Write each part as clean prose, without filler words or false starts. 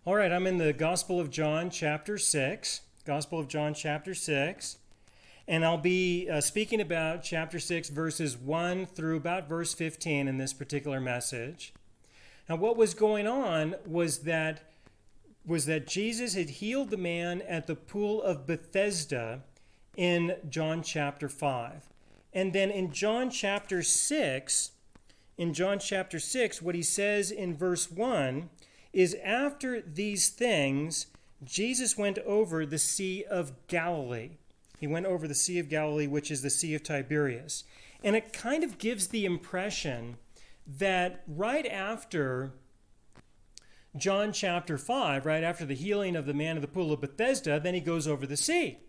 All right, I'm in the Gospel of John, chapter 6. Gospel of John, chapter 6. And I'll be speaking about chapter 6, verses 1 through about verse 15 in this particular message. Now, what was going on was that Jesus had healed the man at the pool of Bethesda in John chapter 5. And then in John chapter 6, what he says in verse 1 is, after these things, Jesus went over the Sea of Galilee. He went over the Sea of Galilee, which is the Sea of Tiberias. And it kind of gives the impression that right after John chapter 5, right after the healing of the man of the pool of Bethesda, then he goes over the sea.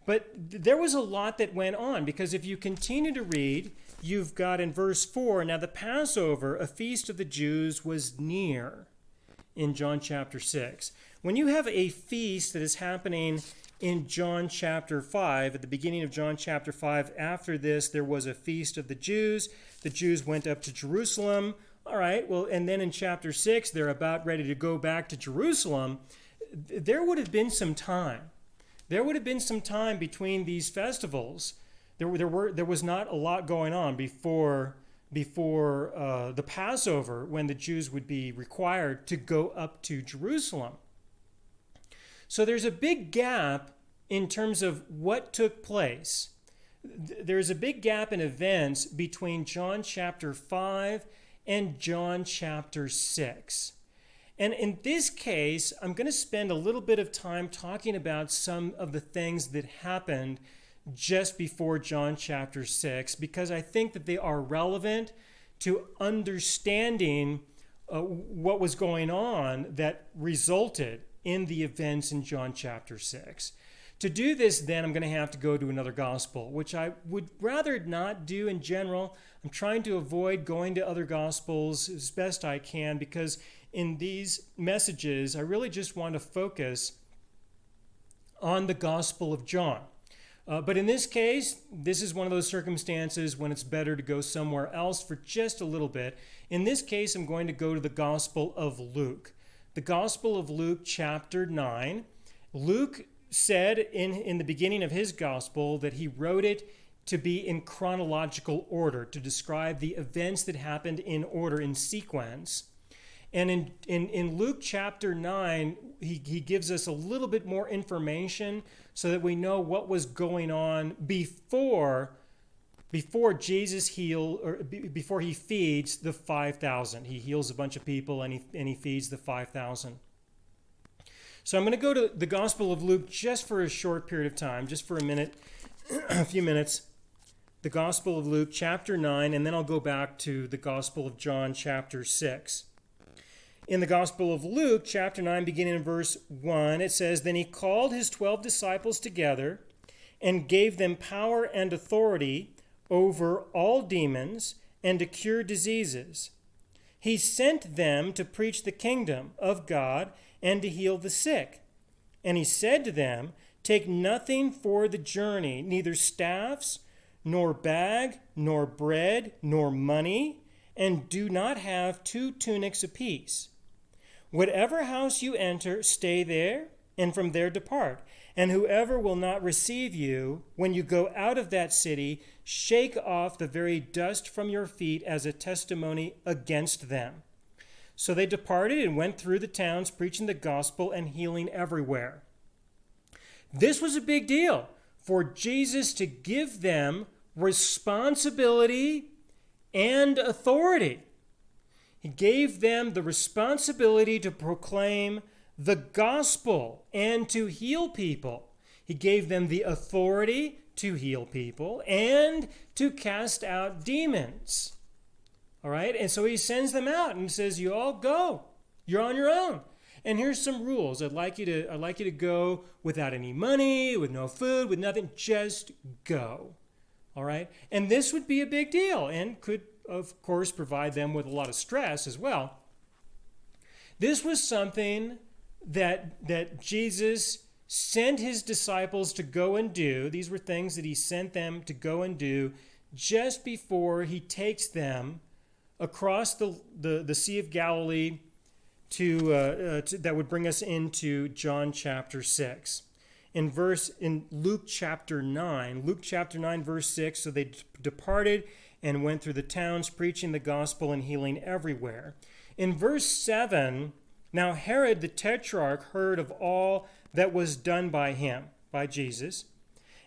But there was a lot that went on, because if you continue to read, you've got in verse 4, now the Passover, a feast of the Jews, was near in John chapter 6. When you have a feast that is happening in John chapter 5, at the beginning of John chapter 5, after this there was a feast of the Jews. The Jews went up to Jerusalem. All right, well, and then in chapter 6, they're about ready to go back to Jerusalem. There would have been some time. There would have been some time between these festivals. There was not a lot going on before the Passover, when the Jews would be required to go up to Jerusalem. So there's a big gap in terms of what took place. There's a big gap in events between John chapter 5 and John chapter 6. And in this case, I'm going to spend a little bit of time talking about some of the things that happened just before John chapter 6, because I think that they are relevant to understanding what was going on that resulted in the events in John chapter 6. To do this, then, I'm going to have to go to another gospel, which I would rather not do in general. I'm trying to avoid going to other gospels as best I can, because in these messages, I really just want to focus on the Gospel of John. But in this case, this is one of those circumstances when it's better to go somewhere else for just a little bit. In this case, I'm going to go to the Gospel of Luke. The Gospel of Luke, chapter 9. Luke said in the beginning of his Gospel that he wrote it to be in chronological order, to describe the events that happened in order, in sequence. And in Luke chapter 9, he gives us a little bit more information so that we know what was going on before Jesus before he feeds the 5,000. He heals a bunch of people and he feeds the 5,000. So I'm going to go to the Gospel of Luke just for a short period of time, just for a minute, a few minutes. The Gospel of Luke chapter 9, and then I'll go back to the Gospel of John chapter 6. In the Gospel of Luke, chapter 9, beginning in verse 1, it says, "Then he called his 12 disciples together and gave them power and authority over all demons and to cure diseases. He sent them to preach the kingdom of God and to heal the sick. And he said to them, 'Take nothing for the journey, neither staffs, nor bag, nor bread, nor money, and do not have 2 tunics apiece. Whatever house you enter, stay there, and from there depart. And whoever will not receive you, when you go out of that city, shake off the very dust from your feet as a testimony against them.' So they departed and went through the towns, preaching the gospel and healing everywhere." This was a big deal for Jesus to give them responsibility and authority. He gave them the responsibility to proclaim the gospel and to heal people. He gave them the authority to heal people and to cast out demons. All right? And so he sends them out and says, "You all go. You're on your own. And here's some rules. I'd like you to go without any money, with no food, with nothing. Just go." All right? And this would be a big deal and could, of course, provide them with a lot of stress as well. This was something that Jesus sent his disciples to go and do. These were things that he sent them to go and do just before he takes them across the Sea of Galilee that would bring us into John chapter 6. In Luke chapter 9, verse 6, so they departed and went through the towns, preaching the gospel and healing everywhere. In verse 7, now Herod the Tetrarch heard of all that was done by him, by Jesus,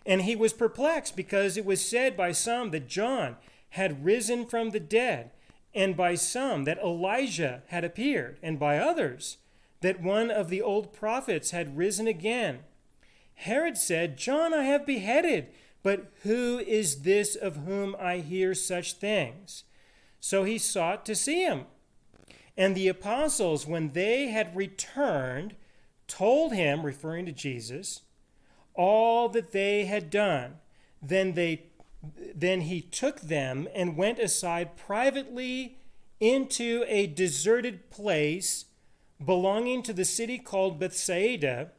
and he was perplexed, because it was said by some that John had risen from the dead, and by some that Elijah had appeared, and by others that one of the old prophets had risen again. Herod said, John I have beheaded, but who is this of whom I hear such things? So he sought to see him. And the apostles, when they had returned, told him, referring to Jesus, all that they had done. Then he took them and went aside privately into a deserted place belonging to the city called Bethsaida.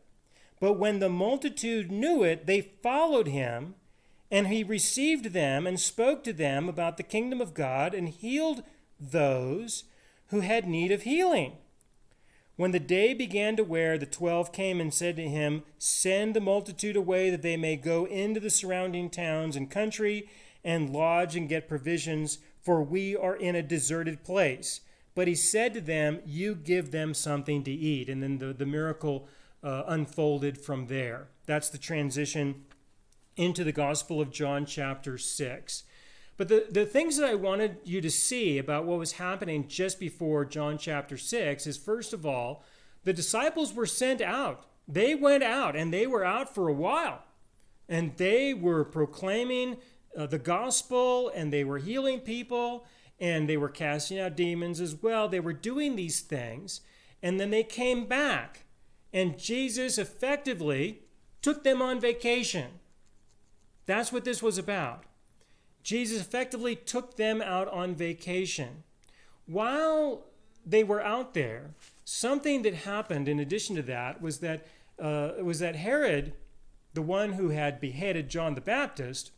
But when the multitude knew it, they followed him, and he received them and spoke to them about the kingdom of God and healed those who had need of healing. When the day began to wear, the 12 came and said to him, Send the multitude away that they may go into the surrounding towns and country and lodge and get provisions, for we are in a deserted place. But he said to them, You give them something to eat. And then the miracle unfolded from there. That's the transition into the Gospel of John chapter 6. But the things that I wanted you to see about what was happening just before John chapter 6 is, first of all, the disciples were sent out. They went out, and they were out for a while. And they were proclaiming the gospel, and they were healing people, and they were casting out demons as well. They were doing these things. And then they came back, and Jesus effectively took them on vacation. That's what this was about. Jesus effectively took them out on vacation. While they were out there, something that happened in addition to that was that Herod, the one who had beheaded John the Baptist,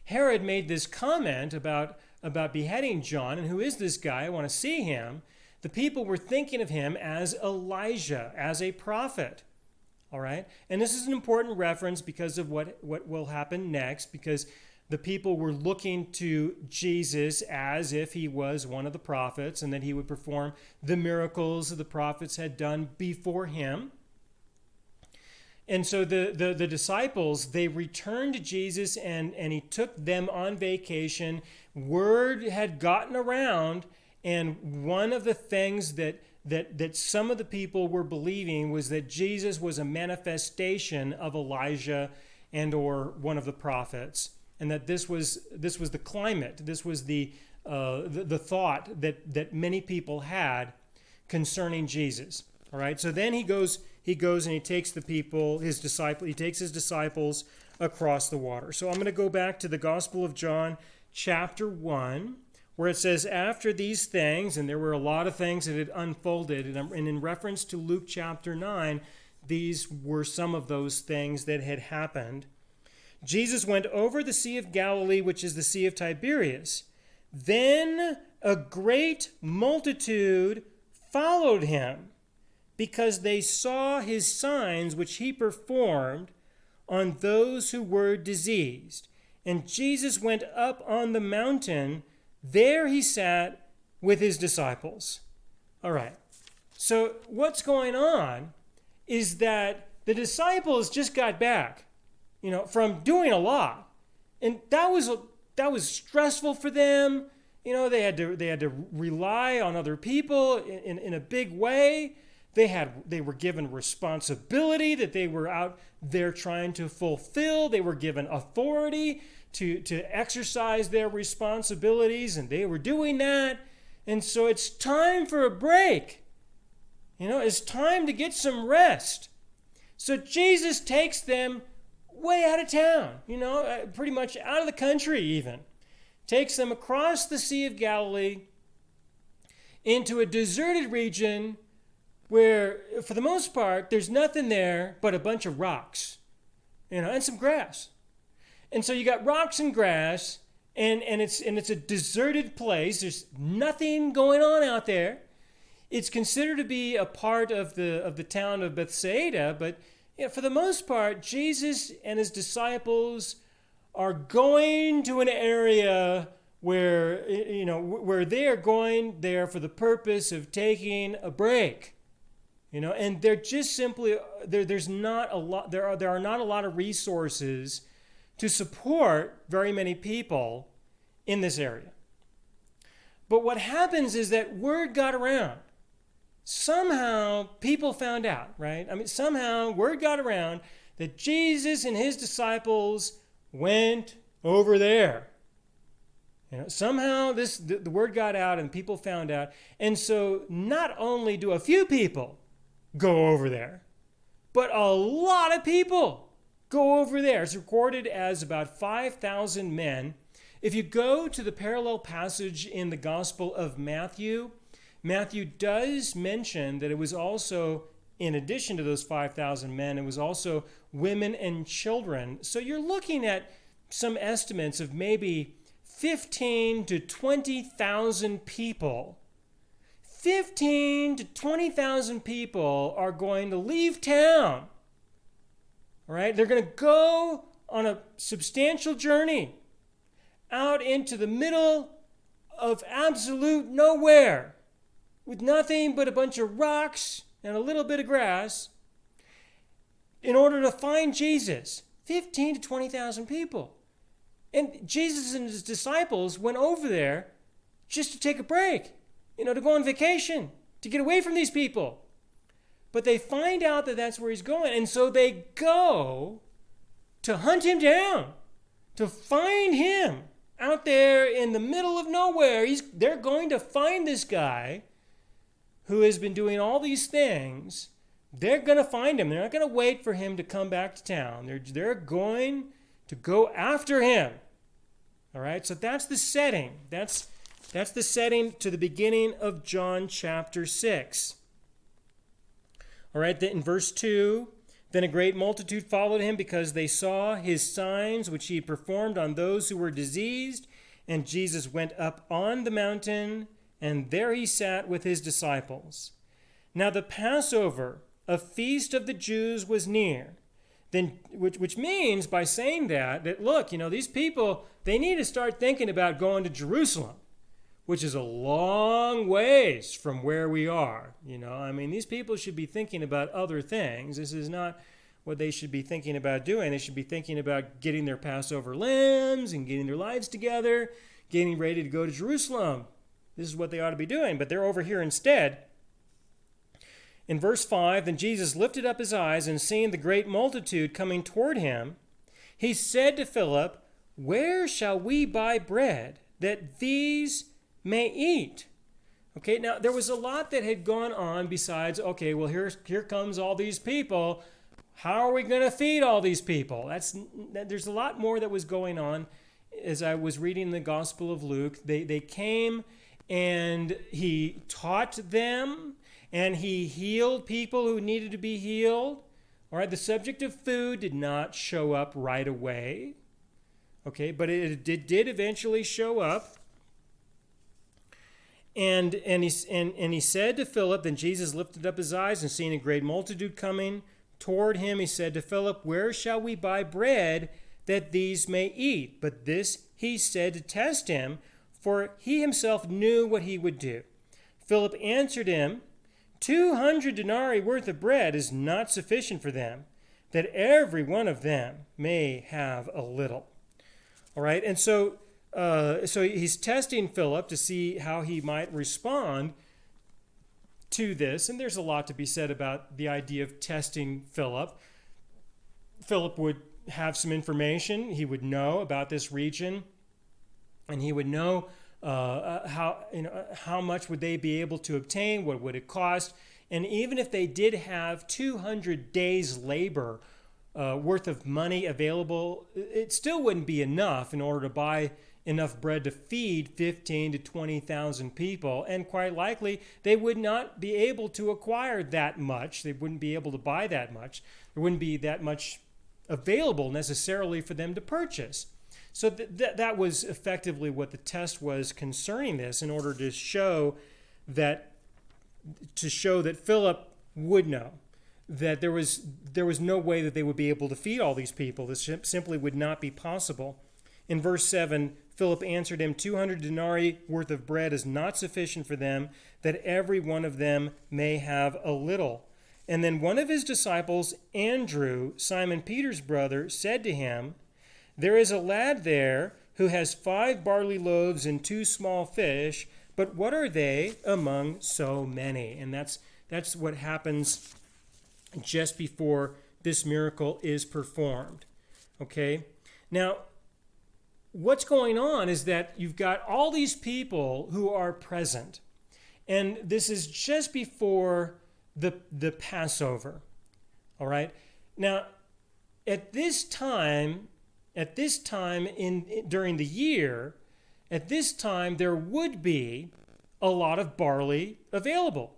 Herod made this comment about beheading John, and who is this guy? I want to see him. The people were thinking of him as Elijah, as a prophet. All right? And this is an important reference because of what will happen next, because the people were looking to Jesus as if he was one of the prophets and that he would perform the miracles that the prophets had done before him. And so the disciples, they returned to Jesus and he took them on vacation. Word had gotten around, and one of the things that some of the people were believing was that Jesus was a manifestation of Elijah and or one of the prophets. And that this was the climate, this was the thought that many people had concerning Jesus. All right. So then he goes and he takes he takes his disciples across the water. So I'm going to go back to the Gospel of John, chapter 1, where it says, after these things, and there were a lot of things that had unfolded, and in reference to Luke chapter 9, these were some of those things that had happened. Jesus went over the Sea of Galilee, which is the Sea of Tiberias. Then a great multitude followed him, because they saw his signs which he performed on those who were diseased. And Jesus went up on the mountain. There he sat with his disciples. All right. So what's going on is that the disciples just got back, from doing a lot. And that was stressful for them. They had to rely on other people in a big way. They were given responsibility that they were out there trying to fulfill. They were given authority to exercise their responsibilities, and they were doing that. And so it's time for a break. It's time to get some rest. So Jesus takes them way out of town, pretty much out of the country even. Takes them across the Sea of Galilee into a deserted region where, for the most part, there's nothing there but a bunch of rocks, and some grass. And so you got rocks and grass, and it's a deserted place. There's nothing going on out there. It's considered to be a part of the town of Bethsaida, but for the most part, Jesus and his disciples are going to an area where where they are going there for the purpose of taking a break. And they're just simply there's not a lot there are not a lot of resources to support very many people in this area. But what happens is that word got around. Somehow people found out, right? Somehow word got around that Jesus and his disciples went over there. Somehow the word got out and people found out. And so not only do a few people go over there, but a lot of people go over there. It's recorded as about 5,000 men. If you go to the parallel passage in the Gospel of Matthew, Matthew does mention that it was also, in addition to those 5,000 men, it was also women and children. So you're looking at some estimates of maybe 15 to 20,000 people. 15 to 20,000 people are going to leave town. All right? They're going to go on a substantial journey out into the middle of absolute nowhere with nothing but a bunch of rocks and a little bit of grass in order to find Jesus. 15 to 20,000 people. And Jesus and his disciples went over there just to take a break, to go on vacation, to get away from these people. But they find out that that's where he's going, and so they go to hunt him down, to find him out there in the middle of nowhere. They're going to find this guy who has been doing all these things. They're going to find him. They're not going to wait for him to come back to town. They're going to go after him. All right, so that's the setting. That's the setting to the beginning of John chapter 6. All right, then in verse 2, then a great multitude followed him because they saw his signs which he performed on those who were diseased. And Jesus went up on the mountain, and there he sat with his disciples. Now the Passover, a feast of the Jews, was near. Then, which means by saying that look, these people, they need to start thinking about going to Jerusalem, which is a long ways from where we are. These people should be thinking about other things. This is not what they should be thinking about doing. They should be thinking about getting their Passover lambs and getting their lives together, getting ready to go to Jerusalem. This is what they ought to be doing, but they're over here instead. In verse 5, then Jesus lifted up his eyes, and seeing the great multitude coming toward him, he said to Philip, "Where shall we buy bread that these may eat?" Okay, now there was a lot that had gone on besides, okay, well, here comes all these people. How are we going to feed all these people? There's a lot more that was going on. As I was reading the Gospel of Luke, they came and he taught them, and he healed people who needed to be healed. All right, the subject of food did not show up right away. Okay, but it did eventually show up. And he said to Philip, then Jesus lifted up his eyes, and seeing a great multitude coming toward him, he said to Philip, "Where shall we buy bread that these may eat?" But this he said to test him, for he himself knew what he would do. Philip answered him, 200 denarii worth of bread is not sufficient for them, that every one of them may have a little. All right, and so he's testing Philip to see how he might respond to this. And there's a lot to be said about the idea of testing Philip. Philip would have some information. He would know about this region, and he would know how much would they be able to obtain, what would it cost. And even if they did have 200 days labor worth of money available, it still wouldn't be enough in order to buy enough bread to feed 15 to 20,000 people. And quite likely, they would not be able to acquire that much. They wouldn't be able to buy that much. There wouldn't be that much available necessarily for them to purchase. So that was effectively what the test was concerning this, in order to show that to show that Philip would know that there was no way that they would be able to feed all these people. This simply would not be possible. In verse 7, Philip answered him, 200 denarii worth of bread is not sufficient for them, that every one of them may have a little. And then one of his disciples, Andrew, Simon Peter's brother, said to him, there is a lad there who has 5 barley loaves and 2 small fish, but what are they among so many? And that's what happens just before this miracle is performed. Okay? Now, what's going on is that you've got all these people who are present. And this is just before the Passover. All right? Now, at this time during the year, at this time there would be a lot of barley available.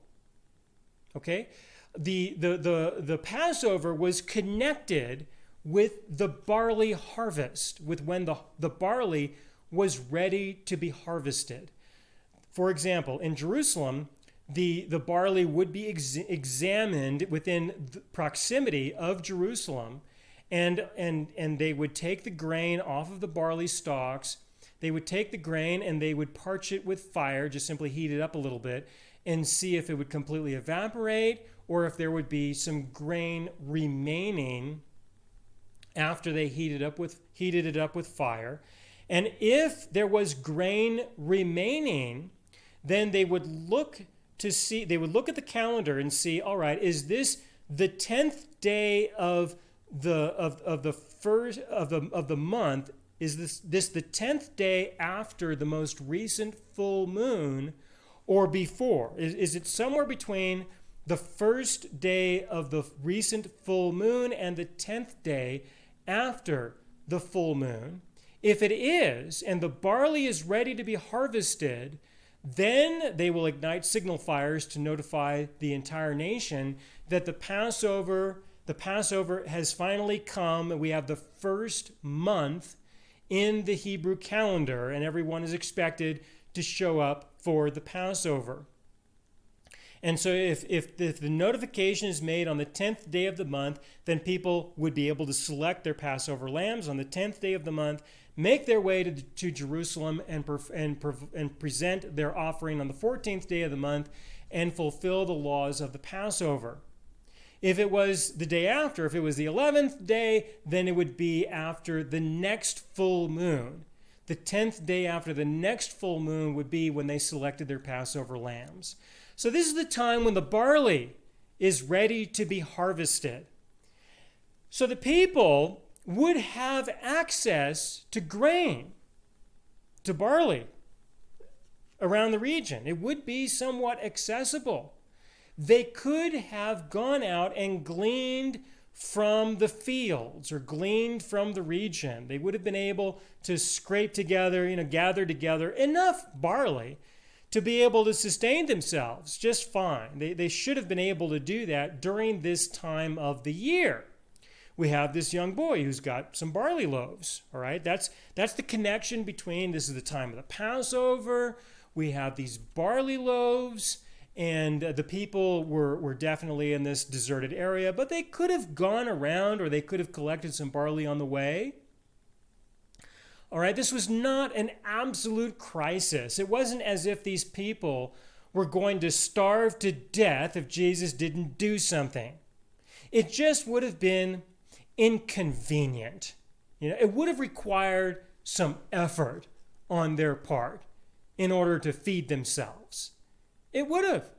Okay? The Passover was connected with the barley harvest, with when the barley was ready to be harvested. For example, in Jerusalem, the barley would be examined within the proximity of Jerusalem, and they would take the grain off of the barley stalks. They would take the grain and they would parch it with fire, just simply heat it up a little bit, and see if it would completely evaporate or if there would be some grain remaining after they heated it up with fire. And if there was grain remaining, then they would look at the calendar and see, all right, is this the 10th day of the month? Is this the 10th day after the most recent full moon or before? Is it somewhere between the first day of the recent full moon and the 10th day after the full moon? If it is, and the barley is ready to be harvested, then they will ignite signal fires to notify the entire nation that the Passover has finally come, and we have the first month in the Hebrew calendar, and everyone is expected to show up for the Passover. And so if the notification is made on the 10th day of the month, then people would be able to select their Passover lambs on the 10th day of the month, make their way to Jerusalem and present their offering on the 14th day of the month and fulfill the laws of the Passover. If it was the day after, if it was the 11th day, then it would be after the next full moon. The 10th day after the next full moon would be when they selected their Passover lambs. So this is the time when the barley is ready to be harvested. So the people would have access to grain, to barley around the region. It would be somewhat accessible. They could have gone out and gleaned from the fields or gleaned from the region. They would have been able to scrape together, gather together enough barley to be able to sustain themselves just fine. They should have been able to do that during this time of the year. We have this young boy who's got some barley loaves, all right? That's the connection between, this is the time of the Passover, we have these barley loaves, and the people were definitely in this deserted area, but they could have gone around or they could have collected some barley on the way. All right, this was not an absolute crisis. It wasn't as if these people were going to starve to death if Jesus didn't do something. It just would have been inconvenient. It would have required some effort on their part in order to feed themselves. It would have.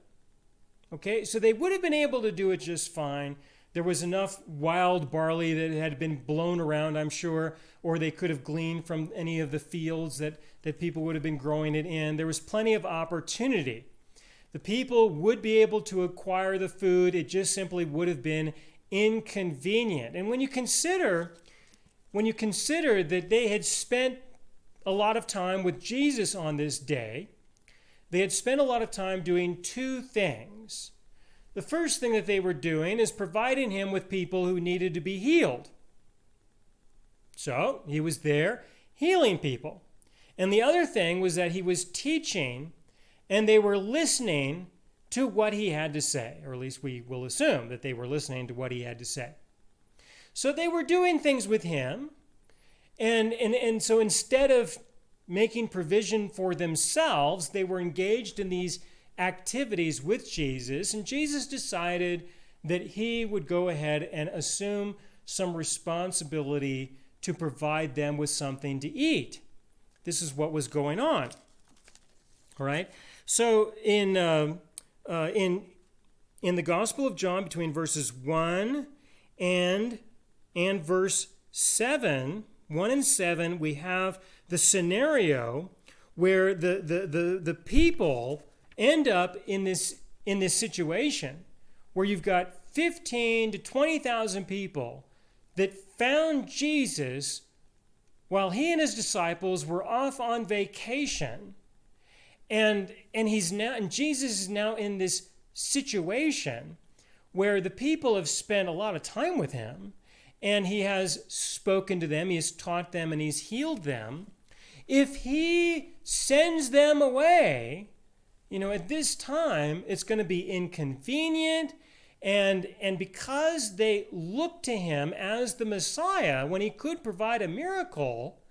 Okay, so they would have been able to do it just fine. There was enough wild barley that had been blown around, I'm sure, or they could have gleaned from any of the fields that people would have been growing it in. There was plenty of opportunity. The people would be able to acquire the food. It just simply would have been inconvenient. And when you consider that they had spent a lot of time with Jesus on this day, they had spent a lot of time doing two things. The first thing that they were doing is providing him with people who needed to be healed. So he was there healing people. And the other thing was that he was teaching, and they were listening to what he had to say, or at least we will assume that they were listening to what he had to say. So they were doing things with him, and so instead of making provision for themselves, they were engaged in these activities with Jesus, and Jesus decided that he would go ahead and assume some responsibility to provide them with something to eat. This is what was going on. All right. So in the Gospel of John, between verses 1 and verse 7, 1 and 7, we have the scenario where the people end up in this situation where you've got 15 to 20,000 people that found Jesus while he and his disciples were off on vacation. And Jesus is now in this situation where the people have spent a lot of time with him, and he has spoken to them, he has taught them, and he's healed them. If he sends them away, at this time, it's going to be inconvenient. And because they look to him as the Messiah when he could provide a miracle,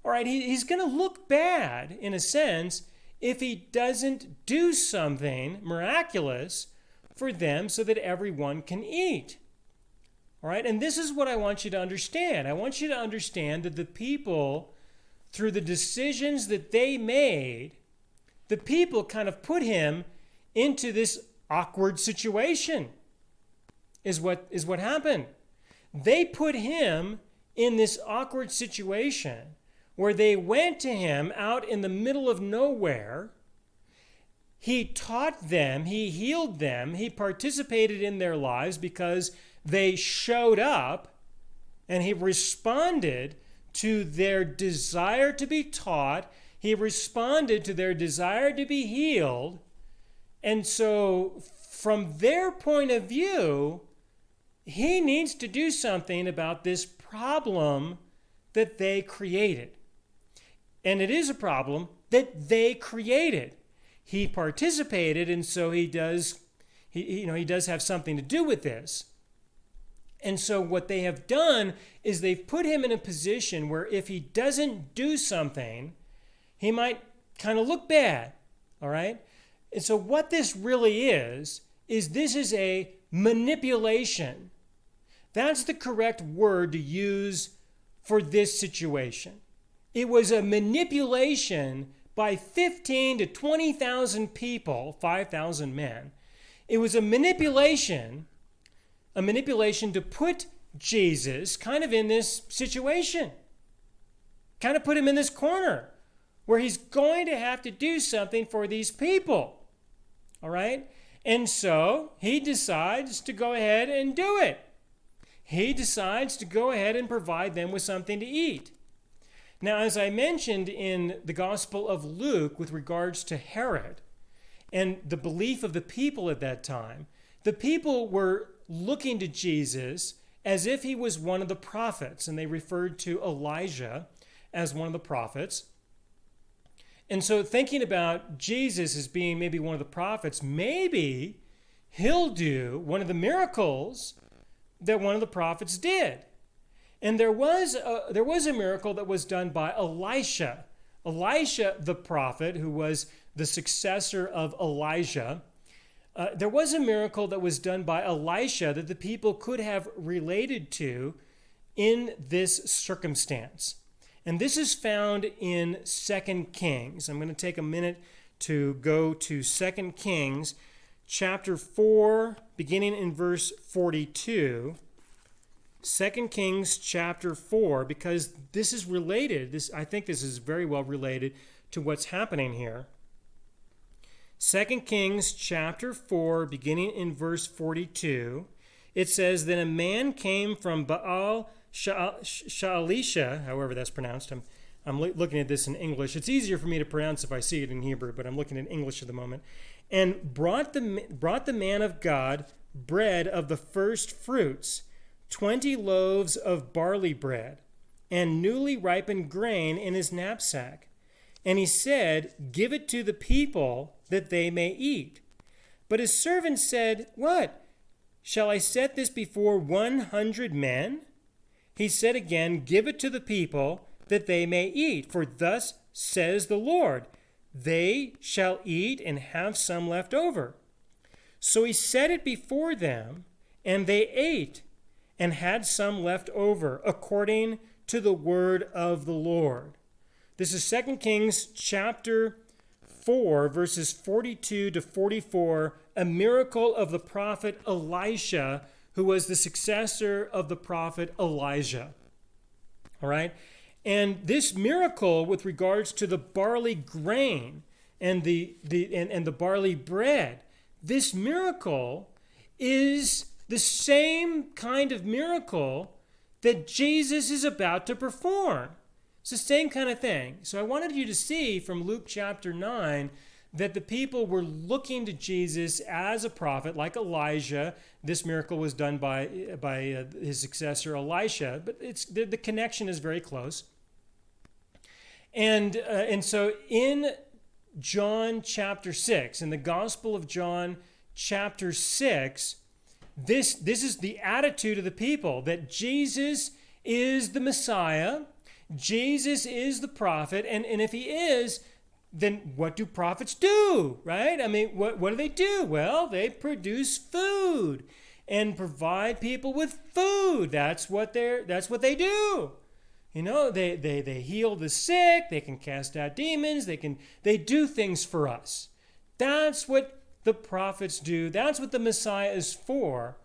all right, he's going to look bad, in a sense, if he doesn't do something miraculous for them so that everyone can eat. All right, and this is what I want you to understand. I want you to understand that the people, through the decisions that they made, the people kind of put him into this awkward situation, is what happened. They put him in this awkward situation where they went to him out in the middle of nowhere. He taught them, he healed them, he participated in their lives because they showed up, and he responded to their desire to be taught. He responded to their desire to be healed. And so from their point of view, he needs to do something about this problem that they created. And it is a problem that they created. He participated, and so he does have something to do with this. And so what they have done is they've put him in a position where if he doesn't do something, he might kind of look bad, all right? And so what this really is this is a manipulation. That's the correct word to use for this situation. It was a manipulation by 15 to 20,000 people, 5,000 men. It was a manipulation to put Jesus kind of in this situation, kind of put him in this corner where he's going to have to do something for these people. All right? And so he decides to go ahead and do it. He decides to go ahead and provide them with something to eat. Now, as I mentioned in the Gospel of Luke with regards to Herod and the belief of the people at that time, the people were looking to Jesus as if he was one of the prophets, and they referred to Elijah as one of the prophets. And so thinking about Jesus as being maybe one of the prophets, maybe he'll do one of the miracles that one of the prophets did. And there was a miracle that was done by Elisha. Elisha, the prophet, who was the successor of Elijah. There was a miracle that was done by Elisha that the people could have related to in this circumstance. And this is found in 2 Kings. I'm going to take a minute to go to 2 Kings chapter 4, beginning in verse 42. 2 Kings chapter 4, because this is related. I think this is very well related to what's happening here. 2 Kings chapter 4, beginning in verse 42, it says, "Then a man came from Baal Shalisha," however that's pronounced. I'm looking at this in English. It's easier for me to pronounce if I see it in Hebrew, but I'm looking at English at the moment. "And brought the man of God bread of the first fruits, 20 loaves of barley bread, and newly ripened grain in his knapsack. And he said, 'Give it to the people that they may eat.' But his servant said, what? Shall I set this before 100 men? He said again, give it to the people, that they may eat. For thus says the Lord, they shall eat and have some left over. So he set it before them, and they ate and had some left over, according to the word of the Lord. This is 2 Kings chapter 4, verses 42 to 44, a miracle of the prophet Elisha, who was the successor of the prophet Elijah. All right? And this miracle with regards to the barley grain and the barley bread, this miracle is the same kind of miracle that Jesus is about to perform. It's the same kind of thing. So I wanted you to see from Luke chapter 9 that the people were looking to Jesus as a prophet, like Elijah. This miracle was done by his successor Elisha, but the connection is very close. And so in John chapter 6, in the Gospel of John chapter 6, this is the attitude of the people, that Jesus is the Messiah, Jesus is the prophet, and if he is, then what do prophets do, right? I mean, what do they do? Well, they produce food and provide people with food. That's what they do. You know, they heal the sick, they can cast out demons, they do things for us. That's what the prophets do. That's what the Messiah is for.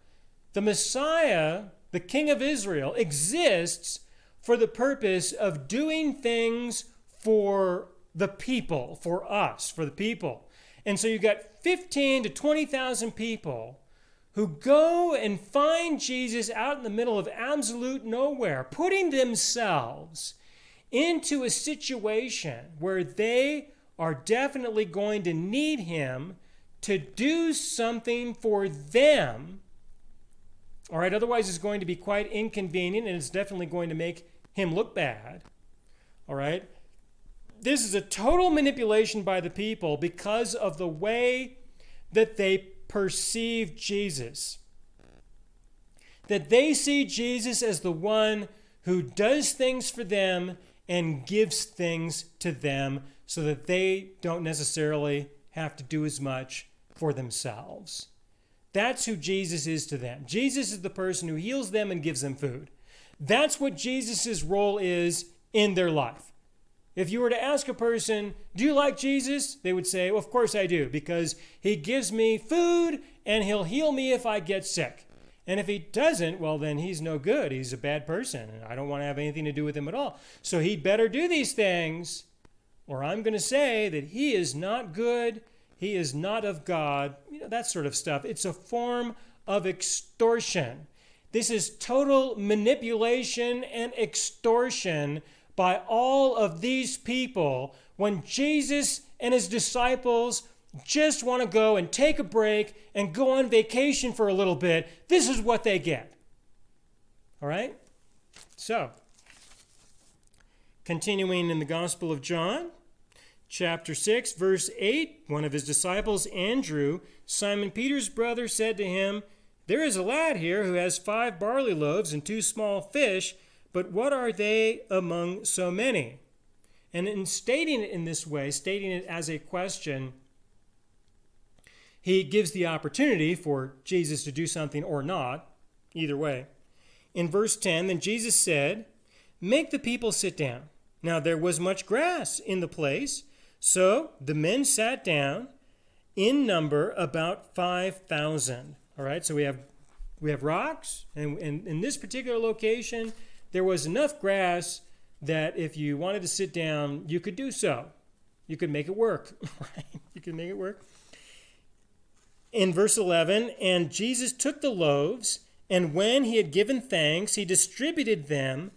The Messiah, the King of Israel, exists for the purpose of doing things for the people, for us, for the people. And so you've got 15 to 20,000 people who go and find Jesus out in the middle of absolute nowhere, putting themselves into a situation where they are definitely going to need him to do something for them. All right, otherwise it's going to be quite inconvenient, and it's definitely going to make him look bad. All right? This is a total manipulation by the people because of the way that they perceive Jesus. That they see Jesus as the one who does things for them and gives things to them so that they don't necessarily have to do as much for themselves. That's who Jesus is to them. Jesus is the person who heals them and gives them food. That's what Jesus' role is in their life. If you were to ask a person, do you like Jesus? They would say, well, of course I do, because he gives me food and he'll heal me if I get sick. And if he doesn't, well, then he's no good. He's a bad person, and I don't want to have anything to do with him at all. So he'd better do these things, or I'm going to say that he is not good, he is not of God, that sort of stuff. It's a form of extortion. This is total manipulation and extortion by all of these people when Jesus and his disciples just want to go and take a break and go on vacation for a little bit. This is what they get. All right? So, continuing in the Gospel of John, chapter 6, verse 8, one of his disciples, Andrew, Simon Peter's brother, said to him, there is a lad here who has 5 barley loaves and 2 small fish, but what are they among so many? And in stating it in this way, stating it as a question, he gives the opportunity for Jesus to do something or not, either way. In verse 10, then Jesus said, make the people sit down. Now there was much grass in the place, so the men sat down, in number about 5,000. All right, so we have rocks, and in this particular location, there was enough grass that if you wanted to sit down, you could do so. You could make it work, right? You could make it work. In verse 11, and Jesus took the loaves, and when he had given thanks, he distributed them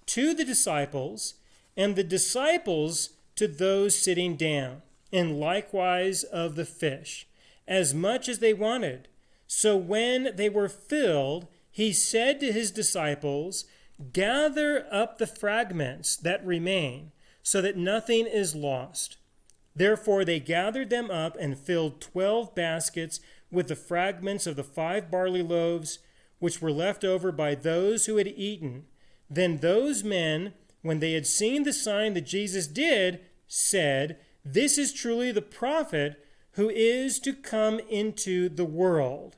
to the disciples, and the disciples to those sitting down, and likewise of the fish, as much as they wanted. So when they were filled, he said to his disciples, gather up the fragments that remain, so that nothing is lost. Therefore they gathered them up and filled 12 baskets with the fragments of the 5 barley loaves which were left over by those who had eaten. Then those men, when they had seen the sign that Jesus did, said, "This is truly the prophet who is to come into the world."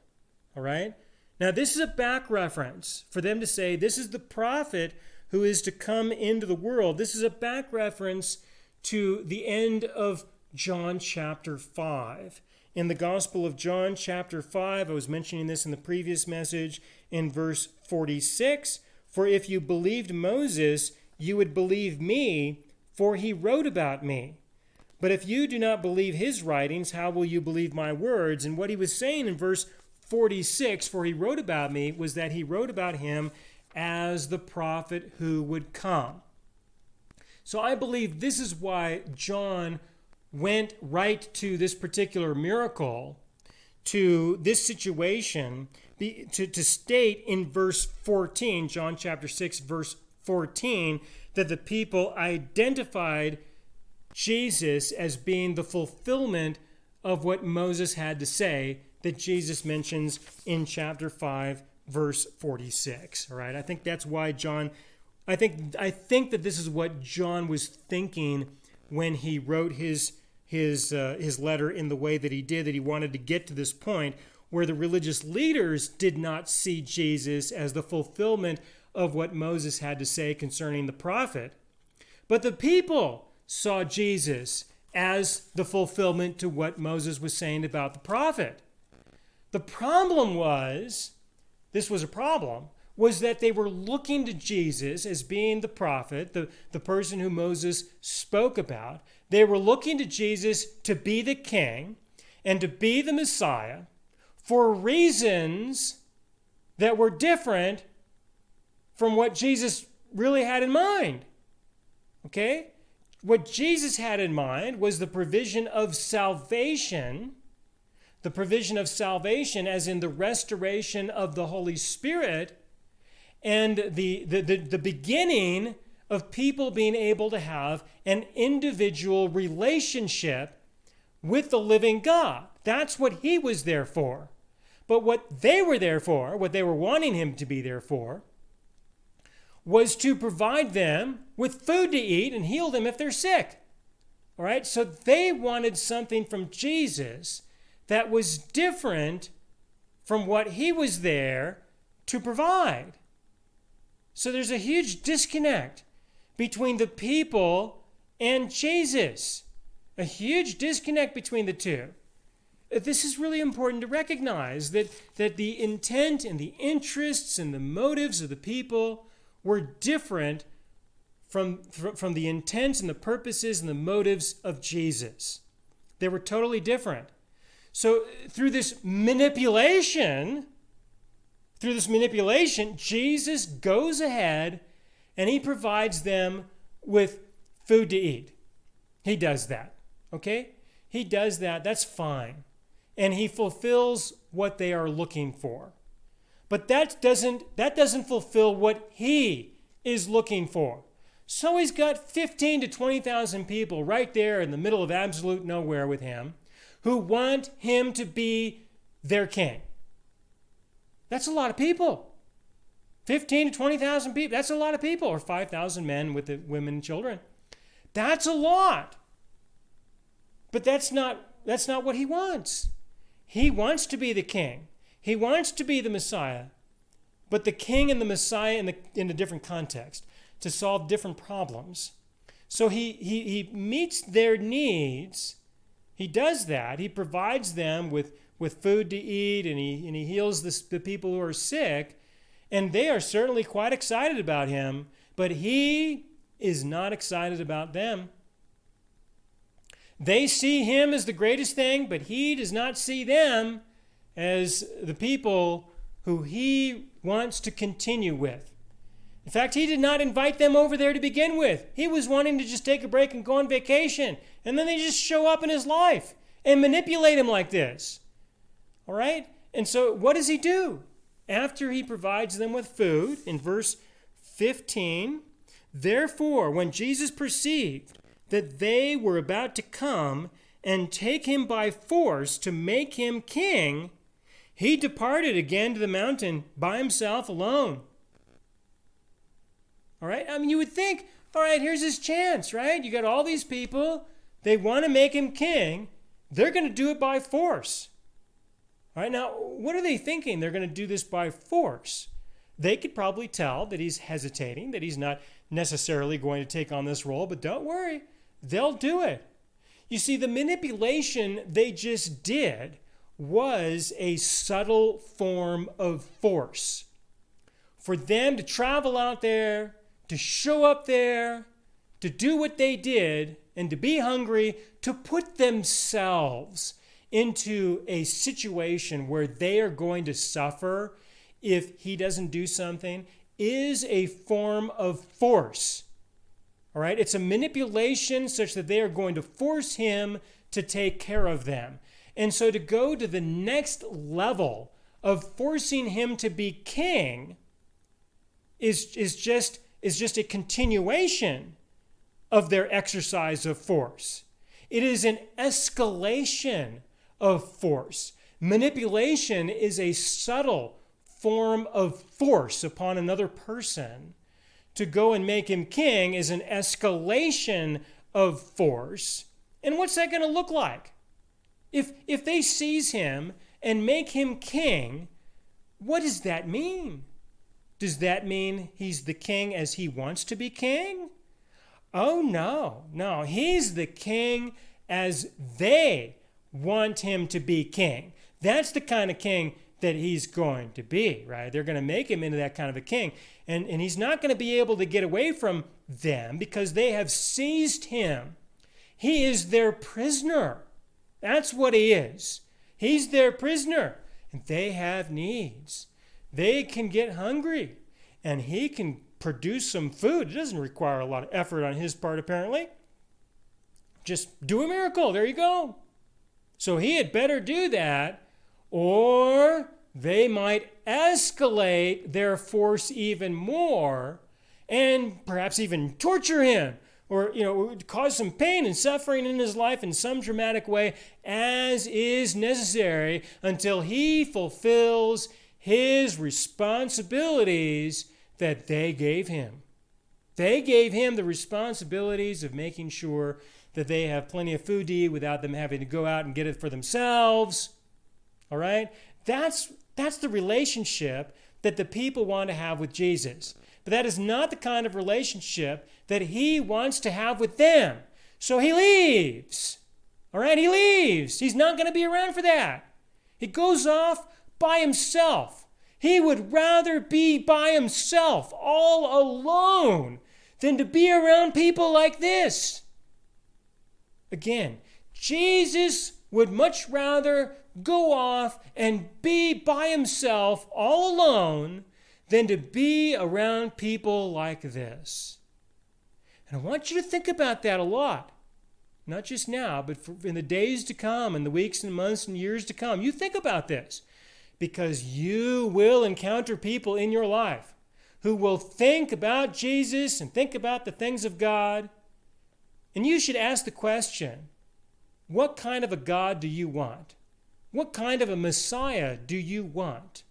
All right? Now, this is a back reference for them to say, this is the prophet who is to come into the world. This is a back reference to the end of John chapter 5. In the Gospel of John chapter 5, I was mentioning this in the previous message, in verse 46, "For if you believed Moses, you would believe me, for he wrote about me. But if you do not believe his writings, how will you believe my words?" And what he was saying in verse 46, "For he wrote about me," was that he wrote about him as the prophet who would come. So I believe this is why John went right to this particular miracle, to this situation, to state in verse 14, John chapter 6, verse 14, that the people identified Jesus as being the fulfillment of what Moses had to say that Jesus mentions in chapter 5, verse 46. All right, I think that's why John, I think that this is what John was thinking when he wrote his letter in the way that he did, that he wanted to get to this point where the religious leaders did not see Jesus as the fulfillment of what Moses had to say concerning the prophet, but the people saw Jesus as the fulfillment to what Moses was saying about the prophet. The problem was, this was a problem, was that they were looking to Jesus as being the prophet, the person who Moses spoke about. They were looking to Jesus to be the king and to be the Messiah for reasons that were different from what Jesus really had in mind. Okay? What Jesus had in mind was the provision of salvation, as in the restoration of the Holy Spirit, and the beginning of people being able to have an individual relationship with the living God. That's what he was there for. But what they were there for, what they were wanting him to be there for, was to provide them with food to eat and heal them if they're sick. All right? So they wanted something from Jesus that was different from what he was there to provide. So there's a huge disconnect between the people and Jesus. A huge disconnect between the two. This is really important to recognize, that the intent and the interests and the motives of the people were different from the intents and the purposes and the motives of Jesus. They were totally different. So through this manipulation, Jesus goes ahead and he provides them with food to eat. He does that, okay? He does that. That's fine. And he fulfills what they are looking for. But that doesn't fulfill what he is looking for. So he's got 15 to 20,000 people right there in the middle of absolute nowhere with him who want him to be their king. That's a lot of people. 15 to 20,000 people. That's a lot of people. Or 5,000 men with the women and children. That's a lot. But that's not what he wants. He wants to be the king. He wants to be the Messiah. But the king and the Messiah in a different context, to solve different problems. So he meets their needs. He does that. He provides them with food to eat, and he heals the people who are sick. And they are certainly quite excited about him, but he is not excited about them. They see him as the greatest thing, but he does not see them as the people who he wants to continue with. In fact, he did not invite them over there to begin with. He was wanting to just take a break and go on vacation. And then they just show up in his life and manipulate him like this. All right? And so what does he do? After he provides them with food, in verse 15, therefore, when Jesus perceived that they were about to come and take him by force to make him king, he departed again to the mountain by himself alone. All right? I mean, you would think, all right, here's his chance, right? You got all these people. They want to make him king. They're going to do it by force. All right, now, what are they thinking? They're going to do this by force. They could probably tell that he's hesitating, that he's not necessarily going to take on this role, but don't worry, they'll do it. You see, the manipulation they just did was a subtle form of force. For them to travel out there, to show up there, to do what they did, and to be hungry, to put themselves into a situation where they are going to suffer if he doesn't do something, is a form of force. All right? It's a manipulation such that they are going to force him to take care of them. And so to go to the next level of forcing him to be king is just a continuation of their exercise of force. It is an escalation of force. Manipulation is a subtle form of force upon another person. To go and make him king is an escalation of force. And what's that going to look like? If they seize him and make him king, what does that mean? Does that mean he's the king as he wants to be king? Oh, no. He's the king as they want him to be king. That's the kind of king that he's going to be, right? They're going to make him into that kind of a king. And he's not going to be able to get away from them because they have seized him. He is their prisoner. That's what he is. He's their prisoner. And they have needs. They can get hungry. And he can produce some food. It doesn't require a lot of effort on his part, apparently. Just do a miracle. There you go. So he had better do that, or they might escalate their force even more and perhaps even torture him, or cause some pain and suffering in his life in some dramatic way, as is necessary until he fulfills his responsibilities that they gave him. They gave him the responsibilities of making sure that they have plenty of food to eat without them having to go out and get it for themselves. All right? That's the relationship that the people want to have with Jesus. But that is not the kind of relationship that he wants to have with them. So he leaves. All right? He leaves. He's not going to be around for that. He goes off by himself. He would rather be by himself, all alone, than to be around people like this. Again, Jesus would much rather go off and be by himself, all alone, than to be around people like this. And I want you to think about that a lot. Not just now, but in the days to come, and the weeks and months and years to come. You think about this, because you will encounter people in your life who will think about Jesus and think about the things of God. And you should ask the question, what kind of a God do you want? What kind of a Messiah do you want?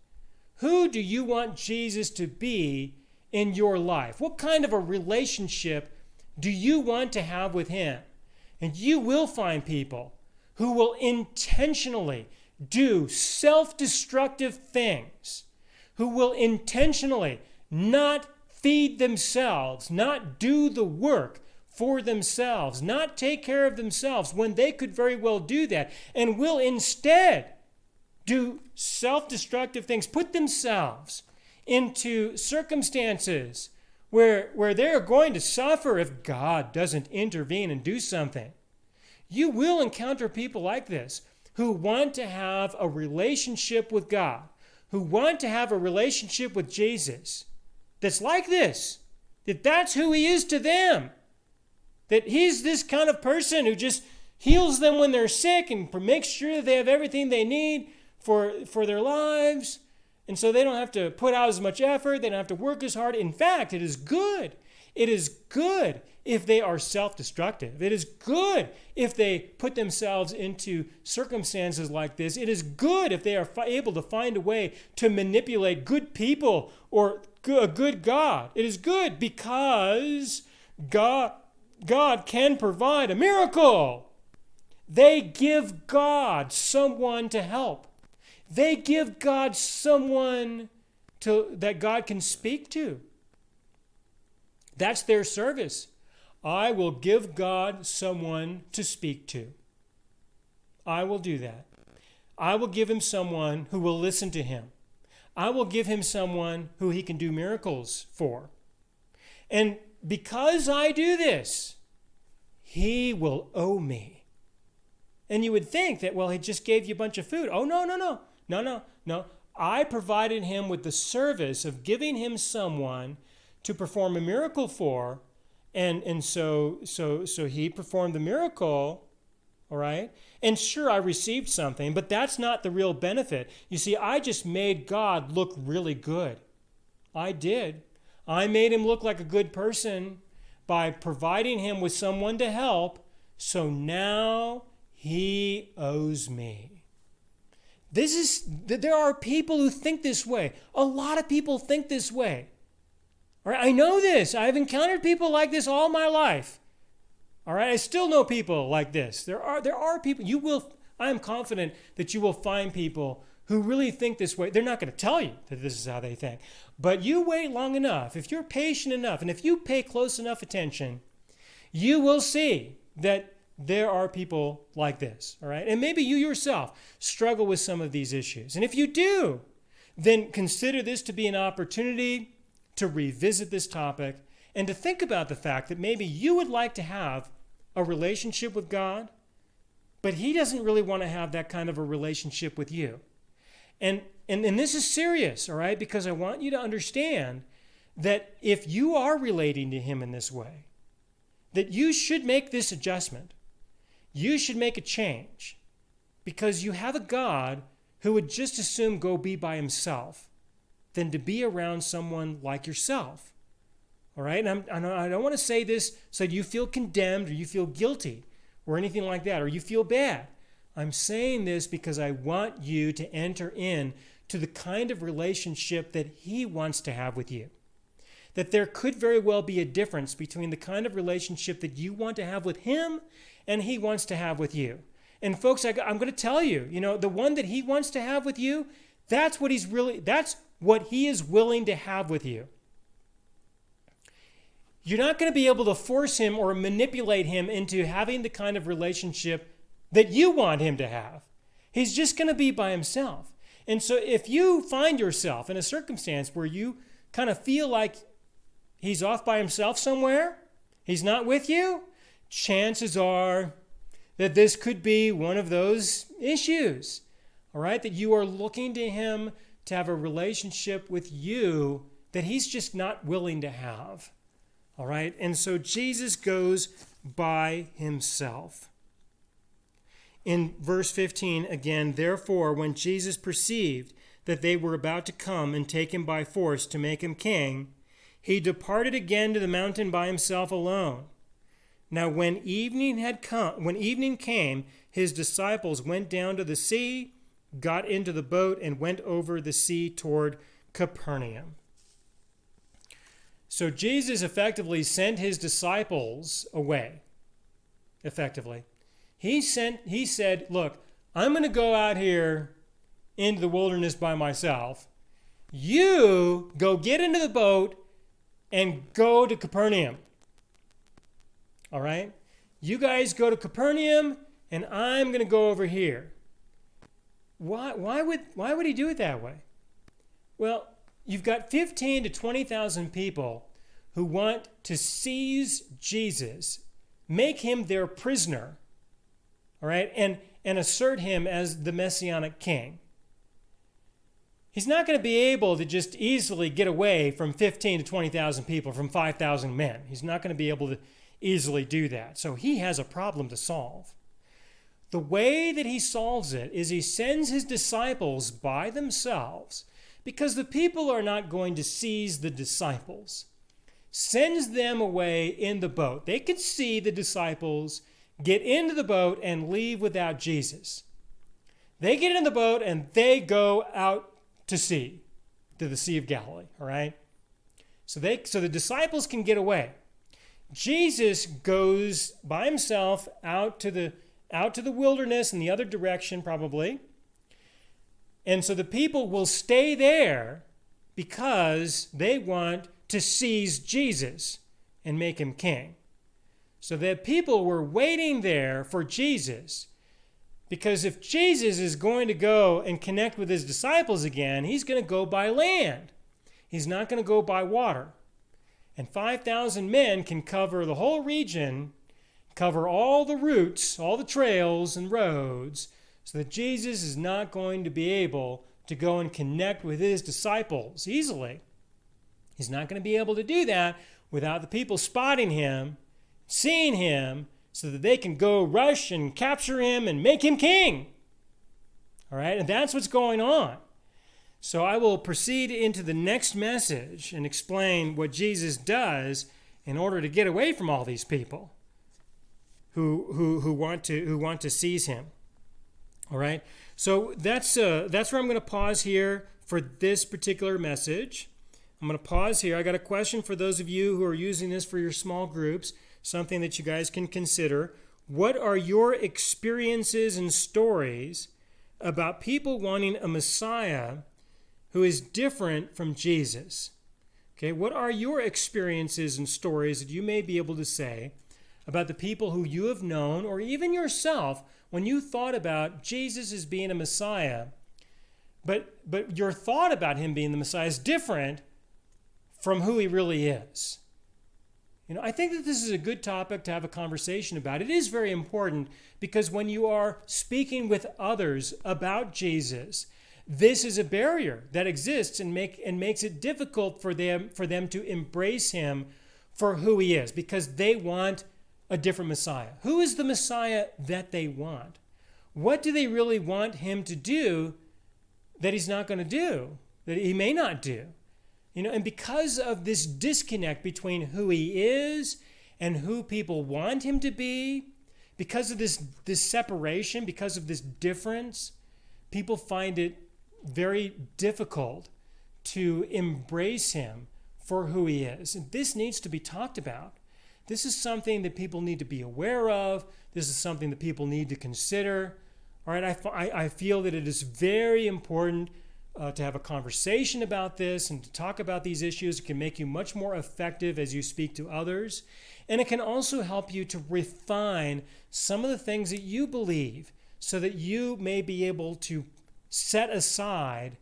Who do you want Jesus to be in your life? What kind of a relationship do you want to have with him? And you will find people who will intentionally do self-destructive things, who will intentionally not feed themselves, not do the work for themselves, not take care of themselves when they could very well do that, and will instead do self-destructive things, put themselves into circumstances where they're going to suffer if God doesn't intervene and do something. You will encounter people like this who want to have a relationship with God, who want to have a relationship with Jesus that's like this, that's who he is to them. That he's this kind of person who just heals them when they're sick and makes sure that they have everything they need for their lives. And so they don't have to put out as much effort. They don't have to work as hard. In fact, it is good It is good if they are self-destructive. It is good if they put themselves into circumstances like this. It is good if they are able to find a way to manipulate good people or a good God. It is good because God can provide a miracle. They give God someone to help. They give God someone that God can speak to. That's their service. I will give God someone to speak to. I will do that. I will give him someone who will listen to him. I will give him someone who he can do miracles for. And because I do this, he will owe me. And you would think that, well, he just gave you a bunch of food. Oh, no. I provided him with the service of giving him someone to perform a miracle for, and so he performed the miracle, all right? And sure, I received something, but that's not the real benefit. You see, I just made God look really good. I did. I made him look like a good person by providing him with someone to help, so now he owes me. There are people who think this way. A lot of people think this way. All right, I know this. I've encountered people like this all my life. All right, I still know people like this. There are people. I am confident that you will find people who really think this way. They're not going to tell you that this is how they think. But you wait long enough, if you're patient enough, and if you pay close enough attention, you will see that there are people like this, all right? And maybe you yourself struggle with some of these issues. And if you do, then consider this to be an opportunity to revisit this topic and to think about the fact that maybe you would like to have a relationship with God, but he doesn't really want to have that kind of a relationship with you. And this is serious, all right? Because I want you to understand that if you are relating to him in this way, that you should make this adjustment. You should make a change because you have a God who would just as soon go be by himself than to be around someone like yourself. All right? And I don't want to say this so you feel condemned or you feel guilty or anything like that, or you feel bad. I'm saying this because I want you to enter in to the kind of relationship that he wants to have with you. That there could very well be a difference between the kind of relationship that you want to have with him and he wants to have with you. And folks, I'm going to tell you, the one that he wants to have with you, that's what he is willing to have with you. You're not going to be able to force him or manipulate him into having the kind of relationship that you want him to have. He's just going to be by himself. And so if you find yourself in a circumstance where you kind of feel like he's off by himself somewhere, he's not with you, chances are that this could be one of those issues, all right, that you are looking to him to have a relationship with you that he's just not willing to have, all right? And so Jesus goes by himself. In verse 15, again, therefore, when Jesus perceived that they were about to come and take him by force to make him king, he departed again to the mountain by himself alone. Now when evening came, his disciples went down to the sea, got into the boat, and went over the sea toward Capernaum. So Jesus effectively sent his disciples away. Effectively. He said, look, I'm going to go out here into the wilderness by myself. You go get into the boat and go to Capernaum. All right? You guys go to Capernaum, and I'm going to go over here. Why would he do it that way? Well, you've got 15 to 20,000 people who want to seize Jesus, make him their prisoner, all right, and assert him as the Messianic king. He's not going to be able to just easily get away from 15 to 20,000 people, from 5,000 men. He's not going to be able to easily do that. So he has a problem to solve. The way that he solves it is he sends his disciples by themselves, because the people are not going to seize the disciples. sends them away in the boat. They could see the disciples get into the boat and leave without Jesus. They get in the boat and they go out to sea, to the Sea of Galilee, all right? So the disciples can get away. Jesus goes by himself out to the wilderness in the other direction probably. And so the people will stay there because they want to seize Jesus and make him king. So the people were waiting there for Jesus, because if Jesus is going to go and connect with his disciples again, he's going to go by land. He's not going to go by water. And 5,000 men can cover the whole region, cover all the routes, all the trails and roads, so that Jesus is not going to be able to go and connect with his disciples easily. He's not going to be able to do that without the people spotting him, seeing him, so that they can go rush and capture him and make him king. All right, and that's what's going on. So I will proceed into the next message and explain what Jesus does in order to get away from all these people who want to seize him. All right, so that's where I'm going to pause here for this particular message. I'm going to pause here. I got a question for those of you who are using this for your small groups, something that you guys can consider. What are your experiences and stories about people wanting a Messiah who is different from Jesus? Okay, what are your experiences and stories that you may be able to say about the people who you have known, or even yourself, when you thought about Jesus as being a Messiah, but your thought about him being the Messiah is different from who he really is? You know, I think that this is a good topic to have a conversation about. It is very important because when you are speaking with others about Jesus, this is a barrier that exists and makes it difficult for them to embrace him for who he is, because they want a different Messiah. Who is the Messiah that they want? What do they really want him to do that he's not going to do, that he may not do? You know, and because of this disconnect between who he is and who people want him to be, because of this separation, because of this difference, people find it very difficult to embrace him for who he is. And this needs to be talked about. This is something that people need to be aware of. This is something that people need to consider. All right, I feel that it is very important to have a conversation about this and to talk about these issues. It can make you much more effective as you speak to others. And it can also help you to refine some of the things that you believe so that you may be able to set aside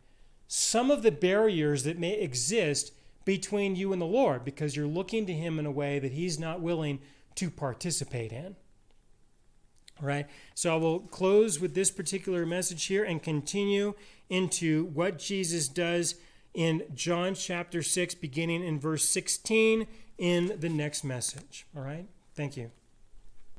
some of the barriers that may exist between you and the Lord, because you're looking to him in a way that he's not willing to participate in. All right, so I will close with this particular message here and continue into what Jesus does in John chapter 6, beginning in verse 16 in the next message. All right, thank you.